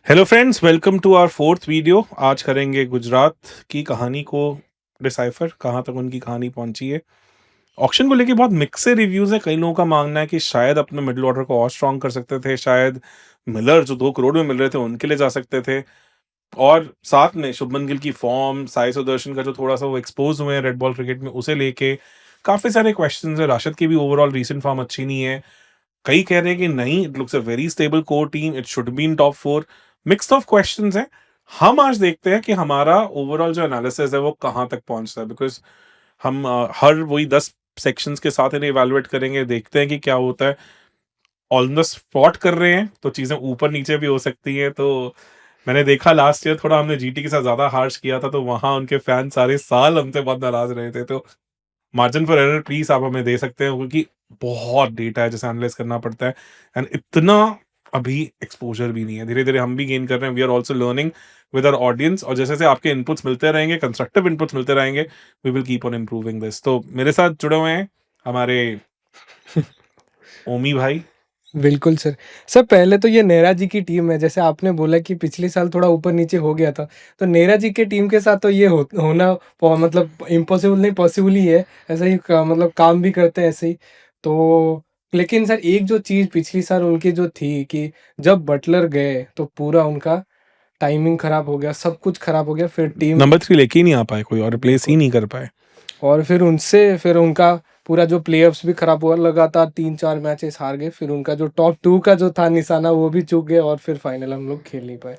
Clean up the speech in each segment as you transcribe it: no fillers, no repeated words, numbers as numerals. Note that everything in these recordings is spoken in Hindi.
Hello friends, welcome to our fourth video. आज करेंगे गुजरात की कहानी को डिसाइफर, कहाँ तक उनकी कहानी पहुंची है। ऑक्शन को लेके बहुत मिक्सड रिव्यूज है। कई लोगों का मानना है कि शायद अपने मिडिल ऑर्डर को और स्ट्रॉन्ग कर सकते थे, शायद मिलर जो 2 करोड़ में मिल रहे थे उनके लिए जा सकते थे, और साथ में शुभमन गिल की फॉर्म, साई सुदर्शन का जो थोड़ा सा वो एक्सपोज हुए हैं रेड बॉल क्रिकेट में, उसे लेके काफी सारे क्वेश्चन है। राशिद की भी ओवरऑल रीसेंट फॉर्म अच्छी नहीं है। कई कह रहे हैं कि नहीं, it looks a very stable core team, it should be in top 4। Mixed of questions हैं। हम आज देखते हैं कि हमारा ओवरऑल जो एनालिसिस है वो कहाँ तक पहुंचता है, बिकॉज हम हर वही 10 सेक्शंस के साथ इन्हें इवैल्यूएट करेंगे, देखते हैं कि क्या होता है। ऑन द स्पॉट कर रहे हैं तो चीजें ऊपर नीचे भी हो सकती हैं। तो मैंने देखा लास्ट ईयर थोड़ा हमने जीटी के साथ ज्यादा हार्श किया था, तो वहां उनके फैन सारे साल हमसे बहुत नाराज रहे थे। तो मार्जिन फॉर एरर प्लीज आप हमें दे सकते हैं, क्योंकि बहुत डेटा है जिसे एनालाइज करना पड़ता है, एंड इतना अभी एक्सपोजर भी नहीं है। धीरे धीरे हम भी गेन कर रहे हैं, we are also learning with our audience, और जैसे जैसे आपके इनपुट्स मिलते रहेंगे, कंस्ट्रक्टिव इनपुट्स मिलते रहेंगे, we will keep on improving this. तो मेरे साथ जुड़े हुए हैं हमारे ओमी भाई। बिल्कुल सर। सर पहले तो ये नेहरा जी की टीम है, जैसे आपने बोला कि पिछले साल थोड़ा ऊपर-नीचे हो गया था, तो नेहरा जी की टीम के साथ तो ये होना मतलब इम्पॉसिबल नहीं, पॉसिबल ही है। ऐसा ही मतलब काम भी करते हैं ऐसे ही। तो लेकिन सर एक जो चीज़ पिछली साल उनकी जो थी कि जब बटलर गए, तो पूरा उनका टाइमिंग खराब हो गया, सब कुछ खराब हो गया, फिर टीम नंबर 3 लेके ही नहीं आ पाए कोई, और रिप्लेस ही बिल्कुल। नहीं कर पाए। और फिर उनका पूरा जो प्लेऑफ्स भी खराब हुआ, लगातार 3-4 मैचेस हार गए। फिर उनका जो टॉप 2 का जो था निशाना वो भी चूक गए और फिर फाइनल हम लोग खेल नहीं पाए।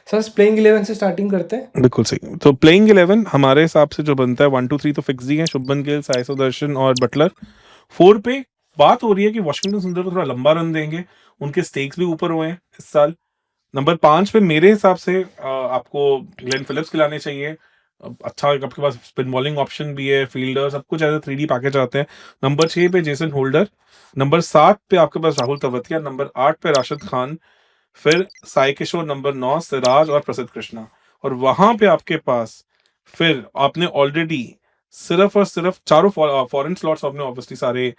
सर प्लेइंग 11 से स्टार्टिंग करते हैं। बिल्कुल सही। तो प्लेइंग 11 हमारे हिसाब से जो बनता है, 1 2 3 तो फिक्स ही है, शुभमन गिल, साई सुदर्शन और बटलर। 4 पे बात हो रही है कि वॉशिंगटन सुंदर को थोड़ा लंबा रन देंगे, उनके स्टेक्स भी ऊपर हुए हैं इस साल। नंबर 5 पे मेरे हिसाब से आपको ग्लेन फिलिप्स खिलाने चाहिए। अच्छा, आपके पास स्पिन बॉलिंग ऑप्शन भी है, फील्डर, सब कुछ एज ए 3D पैकेज आते हैं। नंबर 6 पे जेसन होल्डर। नंबर 7 पे आपके पास राहुल तवतिया। नंबर 8 पे राशिद खान। फिर साई किशोर। नंबर 9 सिराज और प्रसिद्ध कृष्णा। और वहां पे आपके पास फिर आपने ऑलरेडी सिर्फ और सिर्फ चारों फॉरेन स्लॉट्स आपने ऑब्वियसली सारे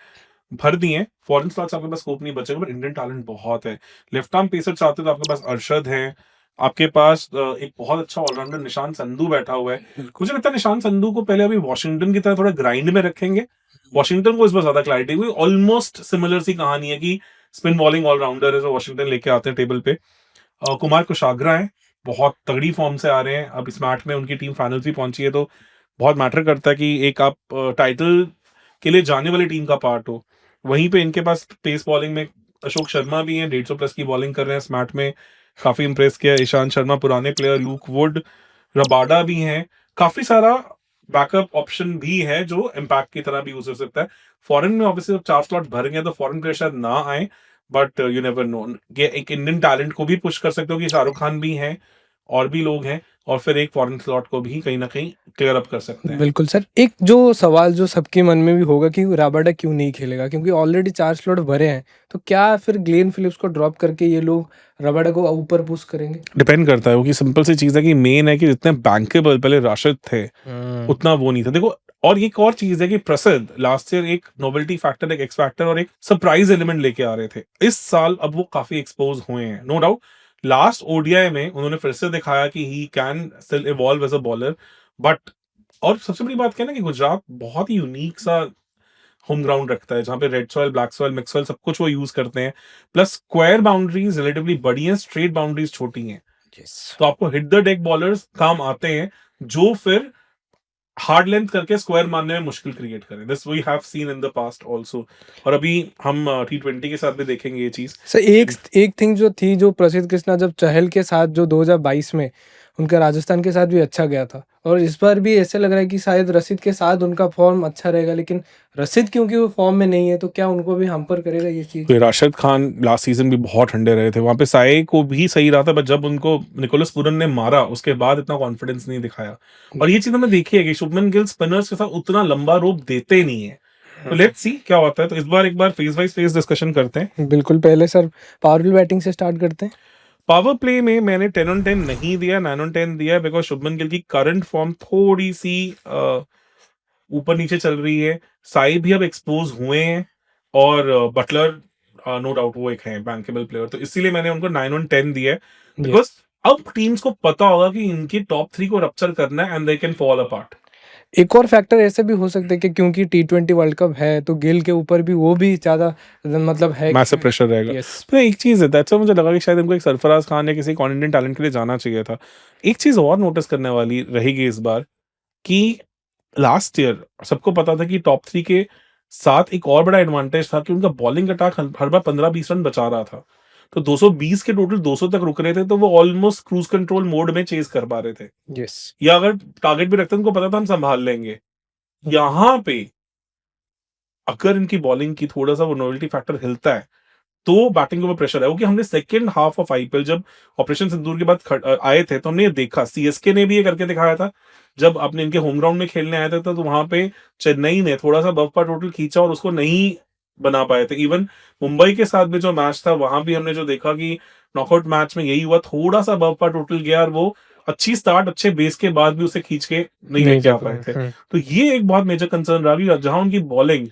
भर दिए हैं। फॉरेन स्लॉट्स आपके पास स्कोप नहीं बचेगा, पर इंडियन टैलेंट बहुत है। लेफ्ट आर्म पेसर चाहते तो आपके पास अरशद है। आपके पास एक बहुत अच्छा ऑलराउंडर निशान संधू बैठा हुआ है। बिल्कुल। मुझे लगता है निशान संधू को पहले अभी वॉशिंगटन की तरह थोड़ा ग्राइंड में रखेंगे। वॉशिंगटन को इस बार ज्यादा क्लैरिटी हुई। ऑलमोस्ट सिमिलर सी कहानी है कि स्पिन बॉलिंग ऑलराउंडर है जो वॉशिंगटन लेके आते हैं टेबल पे। कुमार कुशाग्रा हैं, बहुत तगड़ी फॉर्म से आ रहे हैं। अब इस मैच में उनकी टीम फाइनल भी पहुंची है, तो बहुत मैटर करता है कि एक आप टाइटल के लिए जाने वाली टीम का पार्ट हो। वहीं पे इनके पास पेस बॉलिंग में अशोक शर्मा भी हैं, 150 प्लस की बॉलिंग कर रहे हैं इस मैच में। काफी इंप्रेस किया ईशांत शर्मा, पुराने प्लेयर लूक वुड, रबाडा भी हैं। काफी सारा बैकअप ऑप्शन भी है जो इम्पैक्ट की तरह भी यूज हो सकता है। फॉरेन में ऑब्वियसली जब 4 स्लॉट भरेंगे तो फॉरेन प्लेयर शायद ना आए, बट यू नेवर नो। ये एक इंडियन टैलेंट को भी पुश कर सकते हो कि शाहरुख खान भी हैं और भी लोग हैं, और फिर एक फॉरेन स्लॉट को भी कहीं ना कहीं क्लियर अप कर सकते हैं। बिल्कुल सर, एक जो सवाल जो सबके मन में भी होगा कि राबाडा क्यों नहीं खेलेगा? क्योंकि ऑलरेडी 4 स्लॉट भरे हैं, तो क्या फिर ग्लेन फिलिप्स को ड्रॉप करके ये लोग राबाडा को ऊपर पुश करेंगे? डिपेंड करता है, क्योंकि सिंपल सी चीज है कि मेन है कि जितने बैंकेबल पहले राशिद थे हुँ। उतना वो नहीं था, देखो। और एक और चीज है कि प्रसिद्ध लास्ट ईयर एक नोवेल्टी फैक्टर, एक एक्स फैक्टर और एक सरप्राइज एलिमेंट लेके आ रहे थे। इस साल अब वो काफी एक्सपोज हुए हैं, नो डाउट। लास्ट ओडीआई में उन्होंने फिर से दिखाया कि he can still evolve as a bowler, but और सबसे बड़ी बात क्या है ना कि गुजरात बहुत ही यूनिक सा होम ग्राउंड रखता है, जहाँ पे red soil, black soil, mix soil सब कुछ वो यूज करते हैं। प्लस स्क्वायर बाउंड्रीज रिलेटिवली बड़ी हैं, स्ट्रेट बाउंड्रीज छोटी हैं। यस। तो आपको हिट द डेक बॉलर्स काम आते हैं, जो फिर हार्ड लेंथ करके स्क्वायर मारने में मुश्किल क्रिएट करें। This we have seen in the past also, और अभी हम T20 के साथ भी देखेंगे ये चीज। सर एक एक थिंग जो थी, जो प्रसिद्ध कृष्णा जब चहल के साथ जो 2022 में उनका राजस्थान के साथ भी अच्छा गया था, और इस बार भी ऐसा लग रहा है कि शायद रशीद के साथ उनका फॉर्म अच्छा रहेगा, लेकिन रशीद क्योंकि वो फॉर्म में नहीं है, तो क्या उनको भी हैम्पर करेगा ये चीज़? फिर राशिद खान लास्ट सीजन भी बहुत ठंडे रहे थे, वहां पे साई को भी सही रहा था, बट जब उनको निकोलस पूरन ने मारा उसके बाद इतना कॉन्फिडेंस नहीं दिखाया। और ये चीज हमने देखी है कि शुभमन गिल स्पिनर्स के साथ उतना लंबा रोप देते नहीं है। तो लेट्स सी क्या होता है। तो इस बार एक बार फेज वाइज फेज डिस्कशन करते हैं। बिल्कुल, पहले सर पावरफुल बैटिंग से स्टार्ट करते हैं। पावर प्ले में मैंने 10 on 10 नहीं दिया, 9 on 10 दिया, बिकॉज शुभमन गिल की करंट फॉर्म थोड़ी सी ऊपर नीचे चल रही है। साई भी अब एक्सपोज हुए हैं, और बटलर नो डाउट वो एक है बैंकेबल प्लेयर, तो इसीलिए मैंने उनको 9 on 10 दिया है। यस। बिकॉज अब टीम्स को पता होगा कि इनके टॉप 3 को रप्चर करना है and they can fall apart. एक और फैक्टर ऐसे भी हो सकता है कि क्योंकि टी20 वर्ल्ड कप है, तो गिल के ऊपर भी वो भी ज़्यादा मतलब है मैसिव प्रेशर रहेगा। यस। तो एक चीज़ है, दैट्स व्हाई मुझे लगा कि शायद इनको एक सरफराज खान या किसी कॉन्टिनेंटल टैलेंट के लिए जाना चाहिए था। एक चीज़ और नोटिस करने वाली रहेगी इस बार कि लास्ट ईयर सबको पता था कि टॉप 3 के साथ एक और बड़ा एडवांटेज था कि उनका बॉलिंग अटैक हर बार 15-20 रन बचा रहा था। तो 220 के टोटल 200 तक रुक रहे थे, तो वो ऑलमोस्ट क्रूज कंट्रोल मोड में चेज़ कर पा रहे थे। यस। या अगर टारगेट भी रखते हैं, उनको पता था हम संभाल लेंगे। यहाँ पे अगर इनकी बॉलिंग की थोड़ा-सा वो नॉवेल्टी फैक्टर हिलता है, तो बैटिंग के ऊपर प्रेशर है, क्योंकि हमने सेकंड हाफ ऑफ आईपीएल जब ऑपरेशन सिंदूर के बाद आए थे, तो हमने ये देखा, सीएसके ने भी ये करके दिखाया था। जब अपने इनके होम ग्राउंड में खेलने आए थे, तो वहां पे चेन्नई ने थोड़ा सा बफ का टोटल खींचा और उसको नहीं बना पाए थे। इवन मुंबई के साथ भी जो मैच था, वहां भी हमने जो देखा कि नॉकआउट मैच में यही हुआ, थोड़ा सा बफ का टोटल गया और वो अच्छी स्टार्ट अच्छे बेस के बाद भी उसे खींच के नहीं नहीं लेके कर आ पाए पाए। थे। तो ये एक बहुत मेजर कंसर्न रहा कि जहां उनकी बॉलिंग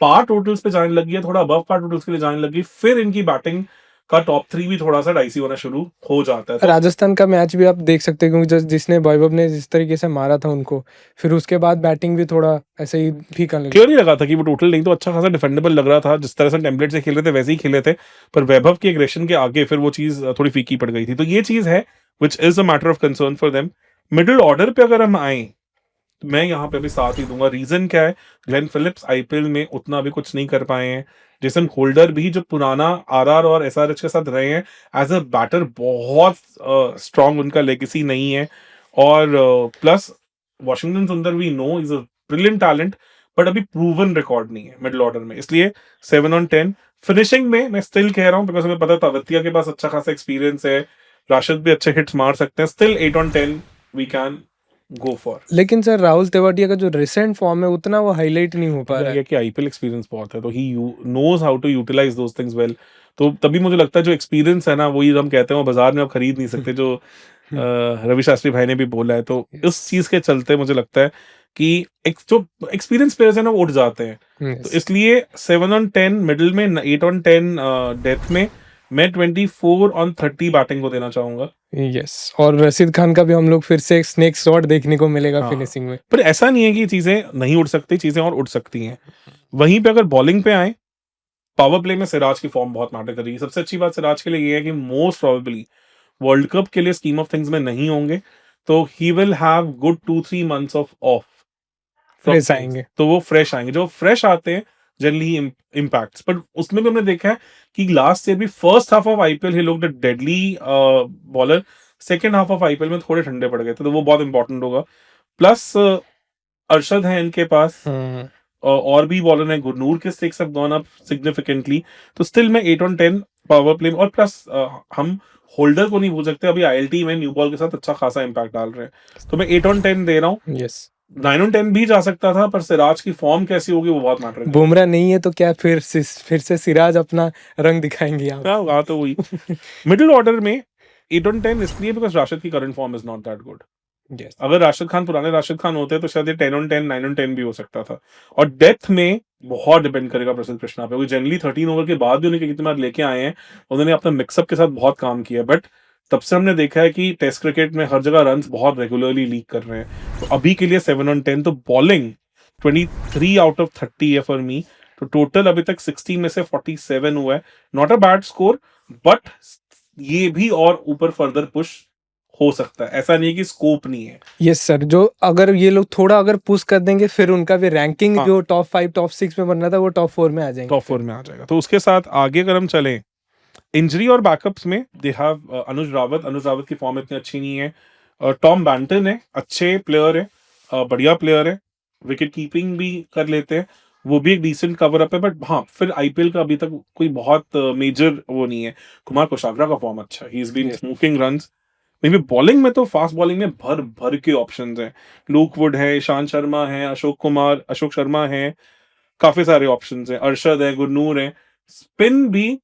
पार टोटल्स पे जाने लगी है, थोड़ा अबव पार टोटल्स के लिए जाने लगी, फिर इनकी बैटिंग का टॉप 3 भी थोड़ा-सा डाइसी होना शुरू हो जाता है। तो राजस्थान का मैच भी आप देख सकते हैं, क्योंकि जिसने वैभव ने जिस तरीके से मारा था उनको, फिर उसके बाद बैटिंग भी थोड़ा ऐसे ही फीका लगी। क्लियर ही लगा था कि वो टोटल नहीं तो अच्छा खासा डिफेंडेबल लग रहा था, जिस तरह से टेम्पलेट से खेल रहे थे वैसे ही खेले थे, पर वैभव के एग्रेशन के आगे फिर वो चीज़ थोड़ी फीकी पड़ गई थी। तो ये चीज़ है which is a matter of concern for them. Middle order पे अगर हम आएँ, तो मैं यहाँ पे भी साथ ही दूँगा। रीज़न क्या है? ग्लेन फिलिप्स आईपीएल में उतना भी कुछ नहीं कर पाए हैं। जेसन होल्डर भी जो पुराना आरआर और एसआरएच के साथ रहे हैं, एज़ अ बैटर बहुत स्ट्रॉन्ग उनका लेगेसी नहीं है। और plus Washington Sundar we know is a brilliant talent, but अभी प्रूवन रिकॉर्ड नहीं है मिडल ऑर्डर में। इसलिए 7 ऑन 10। फिनिशिंग में मैं स्टिल कह रहा हूँ, बिकॉज़ हमें पता था तवतिया के पास अच्छा खासा एक्सपीरियंस है, राशिद भी अच्छे हिट्स मार सकते हैं। Still 8 on 10 we can go for. लेकिन सर राहुल तेवाटिया का जो रिसेंट फॉर्म है उतना वो हाईलाइट नहीं हो पा मुझे रहा लगा है। कि आईपीएल एक्सपीरियंस बहुत है, तो he knows how to utilise those things well. तो तभी मुझे लगता है जो एक्सपीरियंस है ना, वही हम कहते हैं वो बाजार में आप खरीद नहीं सकते, जो रवि शास्त्री भाई ने भी बोला है। तो इस चीज के चलते मुझे लगता है कि एक जो एक्सपीरियंस प्लेयर्स है ना, वो उठ जाते हैं। तो यस। इसलिए 7 ऑन 10 मिडिल में, 8 ऑन 10 डेथ में, मैं 24 ऑन 30 बैटिंग को देना चाहूंगा। यस, और रशीद खान का भी हम लोग फिर से एक स्नेक शॉट देखने को मिलेगा हाँ, फिनिशिंग में। पर ऐसा नहीं है कि चीजें नहीं उड़ सकती, चीजें और उड़ सकती हैं। वहीं पे अगर बॉलिंग पे आए, पावर प्ले में सिराज की फॉर्म बहुत मैटर कर रही है। सबसे अच्छी बात सिराज के लिए ये है कि मोस्ट प्रोबेबली वर्ल्ड कप के लिए स्कीम ऑफ थिंग्स में नहीं होंगे, तो he will have good 2-3 months of of from fresh things. आएंगे। तो वो फ्रेश आएंगे, जो फ्रेश आते हैं जनरली इम्पैक्ट्स। बट उसमें भी हमने देखा है कि लास्ट ईयर भी first half of IPL he looked deadly bowler, second half of IPL में थोड़े ठंडे पड़ गए थे, तो वो बहुत इंपॉर्टेंट होगा। प्लस अरशद है इनके पास, और भी बॉलर हैं, गुरनूर के sticks have gone up significantly. तो स्टिल मैं 8 ऑन 10 पावर प्ले, और प्लस हम होल्डर को नहीं भूल सकते, अभी आईएलटी में न्यू बॉल के साथ अच्छा खासा इंपैक्ट डाल रहे हैं। तो मैं 8 ऑन 10 दे रहा हूँ। यस। 9 ऑन 10 भी जा सकता था, पर सिराज की फॉर्म कैसी होगी वो बहुत मैटर करेगी। बुमराह नहीं है तो क्या फिर से सिराज अपना रंग दिखाएंगे यहाँ हाँ, वहाँ तो वही। मिडिल ऑर्डर में 8 ऑन 10 इसलिए बिकॉज राशिद की current form is not that good. Yes. अगर राशिद खान पुराने राशिद खान होते तो शायद ये 10 ऑन 10 9 ऑन 10 भी हो सकता था। और डेथ में बहुत डिपेंड करेगा प्रसिद्ध कृष्णा पे, क्योंकि जनरली 13 ओवर के बाद भी उन्हें कितनी बार लेके आए हैं, उन्होंने अपना मिक्सअप के साथ बहुत काम किया। बट तब से हमने देखा है कि टेस्ट क्रिकेट में हर जगह रन्स बहुत रेगुलरली लीक कर रहे हैं। तो अभी के लिए 7 ऑन 10, तो बॉलिंग 23 आउट ऑफ 30 है फॉर मी। तो टोटल अभी तक 60 में से 47 हुआ है, not a bad score, but ये भी और ऊपर फर्दर पुश हो सकता है, ऐसा नहीं है कि स्कोप नहीं है। यस सर, जो अगर ये लोग थोड़ा अगर पुश कर देंगे, फिर उनका भी रैंकिंग हाँ, जो टॉप 5 टॉप 6 में बनना था वो टॉप 4 में आ जाएंगे टॉप 4 में आ जाएगा। तो उसके साथ आगे अगर हम चलें, इंजरी और बैकअप्स में दे हैव अनुज रावत की फॉर्म इतनी अच्छी नहीं है। टॉम बैंटन है, अच्छे प्लेयर है, बढ़िया प्लेयर है, विकेट कीपिंग भी कर लेते हैं, वो भी एक डिसेंट कवर अप है। बट हाँ, फिर आईपीएल का अभी तक कोई बहुत मेजर वो नहीं है। कुमार कोशाग्रा का फॉर्म अच्छा है, he is been Yes. Smoking runs. वहीं पे बॉलिंग में तो फास्ट बॉलिंग में भर भर के ऑप्शंस हैं। लूक वुड है, ईशांत शर्मा है, अशोक शर्मा है, काफी सारे ऑप्शंस हैं, अरशद है, गुरनूर है। स्पिन भी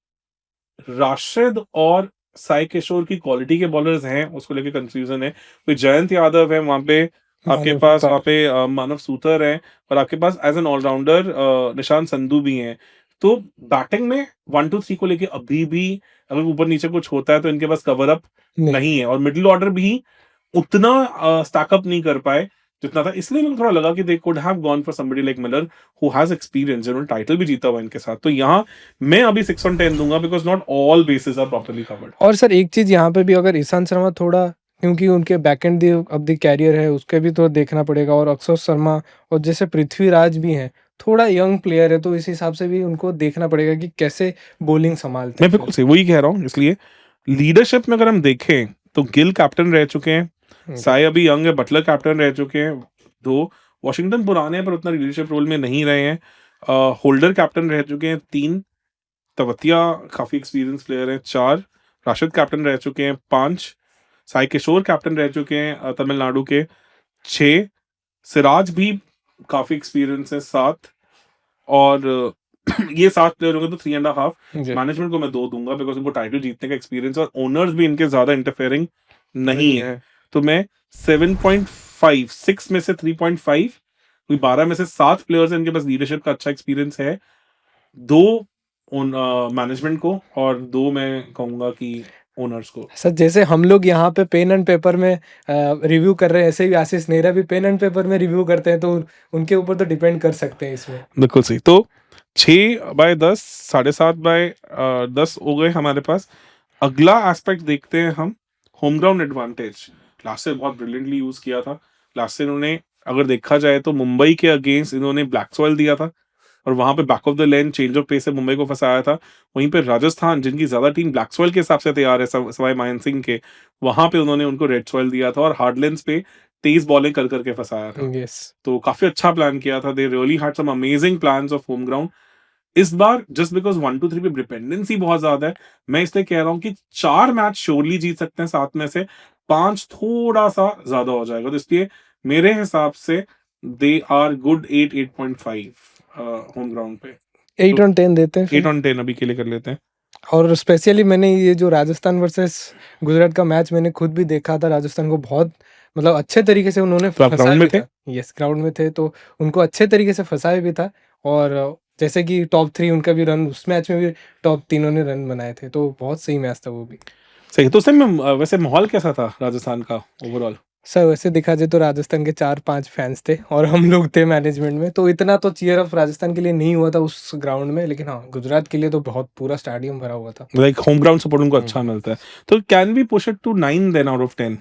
राशिद और साई किशोर की क्वालिटी के बॉलर्स हैं, उसको लेके कंफ्यूजन है। कोई जयंत यादव है वहां पे, आपके मानव पास सूत्र। वहां पे मानव सूतर है, और आपके पास as an allrounder Nishant Sandhu भी हैं। तो बैटिंग में 1-2-3 को लेके अभी भी अगर ऊपर-नीचे कुछ होता है तो इनके पास कवर अप नहीं। नहीं है और मिडल ऑर्डर भी उतना स्टैक अप नहीं कर पाए जितना था। इसलिए मेरे को थोड़ा लगा कि दे could have gone for somebody like Miller who has experience, जिन्होंने टाइटल भी जीता हुआ है इनके साथ। तो यहाँ मैं अभी 6 ऑन 10 दूँगा because not all bases are properly covered. और सर एक चीज़ यहाँ पे भी, अगर ईशांत शर्मा थोड़ा, क्योंकि उनके back end the of the career है, उसके भी तो देखना पड़ेगा, और अक्षर शर्मा और जैसे पृथ्वीराज भी हैं, थोड़ा यंग प्लेयर है, तो इस हिसाब से भी उनको देखना पड़ेगा कि कैसे बॉलिंग संभालते मैं हैं फिर। बिल्कुल सही वही कह रहा हूँ। इसलिए लीडरशिप में अगर हम देखें तो गिल कैप्टन रह चुके हैं, साय अभी यंग है, बटलर कैप्टन रह चुके हैं 2, वॉशिंगटन पुराने हैं पर उतना लीडरशिप रोल में नहीं रहे हैं। होल्डर कैप्टन रह चुके हैं 3, तवतिया काफ़ी एक्सपीरियंस प्लेयर हैं 4, राशिद कैप्टन रह चुके हैं 5, साई किशोर कैप्टन रह चुके हैं तमिलनाडु के 6, सिराज भी काफ़ी एक्सपीरियंस है 7 और ये 7 प्लेयर होंगे तो 3 एंड हाफ। जी। मैनेजमेंट को मैं 2 दूँगा बिकॉज़ उनको टाइटल जीतने का एक्सपीरियंस और ओनर्स भी इनके ज़्यादा इंटरफेयरिंग नहीं है। तो मैं 7.5 6 में से 3.5 कोई 12 में से 7 प्लेयर्स हैं इनके पास लीडरशिप का अच्छा एक्सपीरियंस है। 2 ओन मैनेजमेंट को और 2 मैं कहूँगा कि ओनर्स को। सर जैसे हम लोग यहाँ पे पेन एंड पेपर में रिव्यू कर रहे हैं, ऐसे ही आशीष नेहरा भी पेन एंड पेपर में रिव्यू करते हैं, तो उनके ऊपर तो डिपेंड कर सकते हैं इसमें। बिल्कुल सही। तो 6/10 7.5 बाय 10 हो गए हमारे पास। अगला एस्पेक्ट देखते हैं हम, होम ग्राउंड एडवांटेज। लास्ट से बहुत ब्रिलियंटली यूज़ किया था। लास्ट से इन्होंने अगर देखा जाए तो मुंबई के अगेंस्ट इन्होंने ब्लैक सॉइल दिया था और वहाँ पे back of the lane change of pace से मुंबई को फँसाया था। वहीं पे राजस्थान जिनकी ज़्यादा टीम ब्लैक सॉइल के हिसाब से तैयार है सवाई मानसिंह के, वहाँ पे उन्होंने उनको रेड सॉइल दिया था और हार्ड लेन्स पे तेज़ बॉलिंग कर के फँसाया था। यस। तो काफ़ी अच्छा प्लान किया था। They really had some amazing plans of home ground. इस बार जस्ट बिकॉज़ 1-2-3 पे डिपेंडेंसी बहुत ज़्यादा है, मैं इसलिए कह रहा हूँ कि 4 मैच श्योरली जीत सकते हैं 7 में से, 5 थोड़ा-सा ज़्यादा हो जाएगा। तो इसलिए मेरे हिसाब से they are good 8, 8.5 home ground पे। 8 ऑन 10 देते हैं 8 फिर। ऑन 10 अभी के लिए कर लेते हैं। और स्पेशली मैंने ये जो राजस्थान वर्सेस गुजरात का मैच मैंने खुद भी देखा था, राजस्थान को बहुत मतलब अच्छे तरीके से उन्होंने तो आप फँसाया ग्राउंड में भी थे? था। यस, ग्राउंड में थे तो उनको अच्छे तरीके से फँसाया भी था, और जैसे कि टॉप 3 उनका भी रन, उस मैच में भी टॉप तीनों ने रन बनाए थे, तो बहुत सही मैच था वो भी। सही, तो उस टाइम में वैसे माहौल कैसा था राजस्थान का ओवरऑल? सर वैसे देखा जाए तो राजस्थान के 4-5 फैन्स थे और हम लोग थे मैनेजमेंट में, तो इतना तो चीयर अप राजस्थान के लिए नहीं हुआ था उस ग्राउंड में, लेकिन हाँ, गुजरात के लिए तो बहुत पूरा स्टेडियम भरा हुआ था। लाइक होम ग्राउंड सपोर्ट उनको हुँ। अच्छा मिलता है। तो can we push it to 9 then out of 10?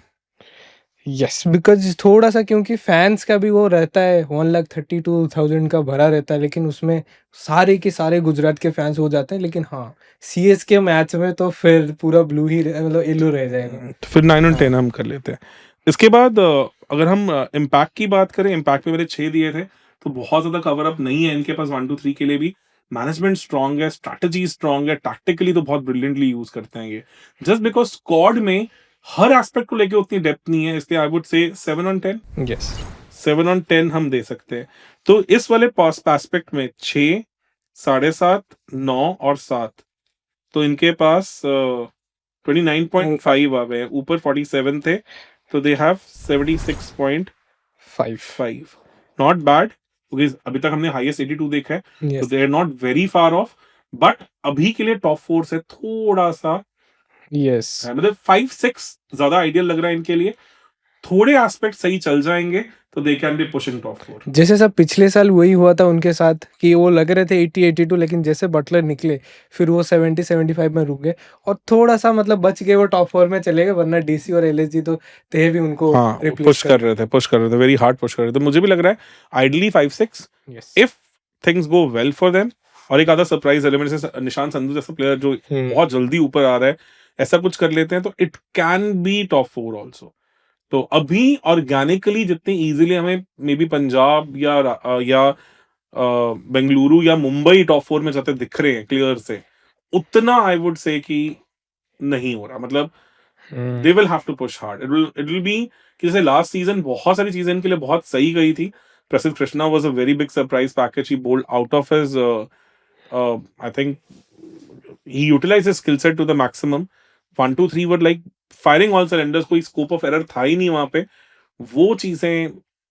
Yes, because थोड़ा-सा क्योंकि फैन्स का भी वो रहता है, 1,32,000 का भरा रहता है, लेकिन उसमें सारे के सारे गुजरात के फैन्स हो जाते हैं। लेकिन हाँ, सीएसके मैच में तो फिर पूरा ब्लू ही मतलब येलो रह जाएगा। तो फिर 9 और 10 हाँ। हम कर लेते हैं। इसके बाद अगर हम इम्पैक्ट की बात करें, इम्पैक्ट में मैंने 6 दिए थे, तो बहुत ज़्यादा कवर अप नहीं है इनके पास 1-2-3 के लिए भी। मैनेजमेंट स्ट्रॉन्ग है, स्ट्रैटेजी स्ट्रॉन्ग है, टैक्टिकली तो बहुत ब्रिलियंटली यूज़ करते हैं ये। जस्ट बिकॉज़ स्क्वाड में हर एस्पेक्ट को लेके उतनी डेप्थ नहीं है, इसलिए I would say 7 on 10। Yes. 7 on 10 हम दे सकते हैं। तो इस वाले एस्पेक्ट में 6, 7.5, 9 और 7, तो इनके पास 29.5 आ गए हैं। ऊपर 47 थे, तो दे हैव 76.5। 5। नॉट बैड, क्योंकि अभी तक हमने हाईएस्ट 82 देखा है, तो yes. They are not very far off, but अभी के लिए टॉप 4 से थोड़ा-सा यस। मतलब 5-6 ज़्यादा आइडियल लग रहा है इनके लिए। थोड़े एस्पेक्ट सही चल जाएँगे, तो they can be pushing top 4। जैसे सब पिछले साल वही हुआ था उनके साथ कि वो लग रहे थे 80-82, लेकिन जैसे बटलर निकले, फिर वो 70-75 में रुक गए और थोड़ा-सा मतलब बच गए, वो टॉप 4 में चले गए, वरना डीसी और एलएसजी तो थे भी उनको हाँ, रिप्लेस पुश कर रहे थे, वेरी हार्ड पुश कर रहे थे। मुझे भी लग रहा है ideally 5-6 yes. If things go well for them, और एक आधा सरप्राइज एलिमेंट जैसे निशान संधू जैसा प्लेयर जो बहुत जल्दी ऊपर आ रहा है, ऐसा कुछ कर लेते हैं तो it can be top 4 also. तो अभी ऑर्गेनिकली जितनी इजीली हमें मे बी पंजाब या बेंगलुरु या मुंबई टॉप 4 में जाते दिख रहे हैं क्लियर से, उतना आई वुड से कि नहीं हो रहा। मतलब they will have to push hard. It will be कि जैसे लास्ट सीजन बहुत सारी चीजें इनके लिए बहुत सही गई थी। प्रसिद्ध Krishna was a very big surprise package. He bold out of his I think he utilized his skill set to the maximum. 1-2-3 were like firing all cylinders, कोई स्कोप ऑफ एरर था ही नहीं वहां पे। वो चीजें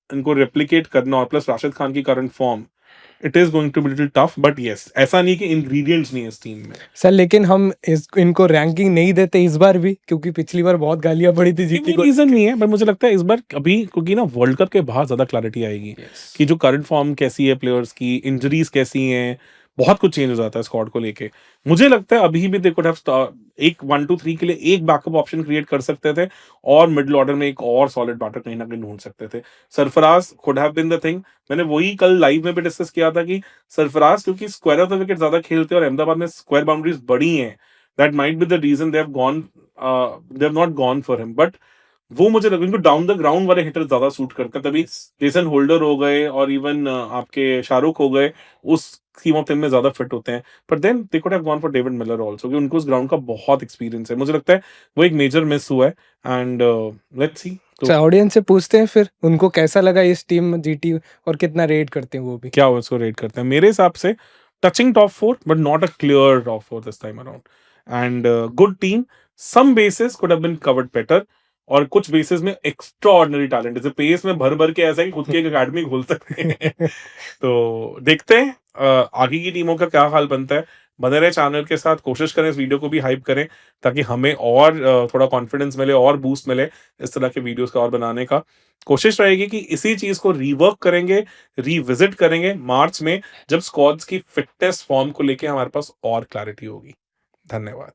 इनको रेप्लिकेट करना, और प्लस राशिद खान की current form, it is going to be little tough, but yes, ऐसा नहीं कि इंग्रीडिएंट्स नहीं है इस टीम में। सर लेकिन हम इनको रैंकिंग नहीं देते इस बार भी, क्योंकि पिछली बार बहुत गालियाँ पड़ी थी ये जीटी भी को रीज़न लेके। नहीं है, बट मुझे लगता है इस बार अभी क्योंकि ना वर्ल्ड कप के बाद ज़्यादा क्लैरिटी आएगी यस। कि जो करंट फॉर्म कैसी है प्लेयर्स की, इंजरीज़ कैसी हैं, बहुत कुछ चेंज हो जाता है स्क्वाड को लेके। मुझे लगता है अभी भी दे कुड हैव एक 1-2-3 के लिए एक बैकअप ऑप्शन क्रिएट कर सकते थे और मिडल ऑर्डर में एक और सॉलिड बैटर कहीं न कहीं ढूँढ सकते थे। Sarfaraz could have been the thing. मैंने वही कल लाइव में भी डिस्कस किया था कि सरफराज क्योंकि स्क्वायर ऑफ द विकेट ज़्यादा खेलते हैं और अहमदाबाद में स्क्वायर बाउंड्रीज़ बड़ी हैं, that might be the reason they have not gone for him, but वो मुझे लगा इनको डाउन द ग्राउंड वाले हिटर ज़्यादा सूट करते हैं, तभी जेसन होल्डर हो गए और इवन आपके शाहरुख हो गए, उस स्कीम ऑफ थिंग में ज़्यादा फिट होते हैं। But then they could have gone for David Miller also क्योंकि उनको उस ग्राउंड का बहुत एक्सपीरियंस है। मुझे लगता है वो एक मेजर मिस हुआ है एंड लेट्स सी तो अच्छा, ऑडियंस से पूछते हैं फिर उनको कैसा लगा इस टीम में जीटी और कितना रेट करते हैं वो भी? क्या उसको रेट करते हैं? मेरे हिसाब से touching top 4 but not a clear top 4 this time around and good team, some bases could have been covered better और कुछ बेसेस में एक्स्ट्राऑर्डिनरी टैलेंट जैसे पेस में भर-भर के ऐसा है कि खुद की एक अकेडमी खोल सकते हैं। तो देखते हैं आगे की टीमों का क्या हाल बनता है। बने रहे चैनल के साथ, कोशिश करें इस वीडियो को भी हाइप करें ताकि हमें और थोड़ा कॉन्फिडेंस मिले और बूस्ट मिले इस तरह के वीडियोस का और बनाने का। कोशिश रहेगी कि इसी चीज़ को रीवर्क करेंगे, रिविज़िट करेंगे मार्च में जब स्क्वाड्स की फिटनेस फॉर्म को लेके हमारे पास और क्लैरिटी होगी। धन्यवाद।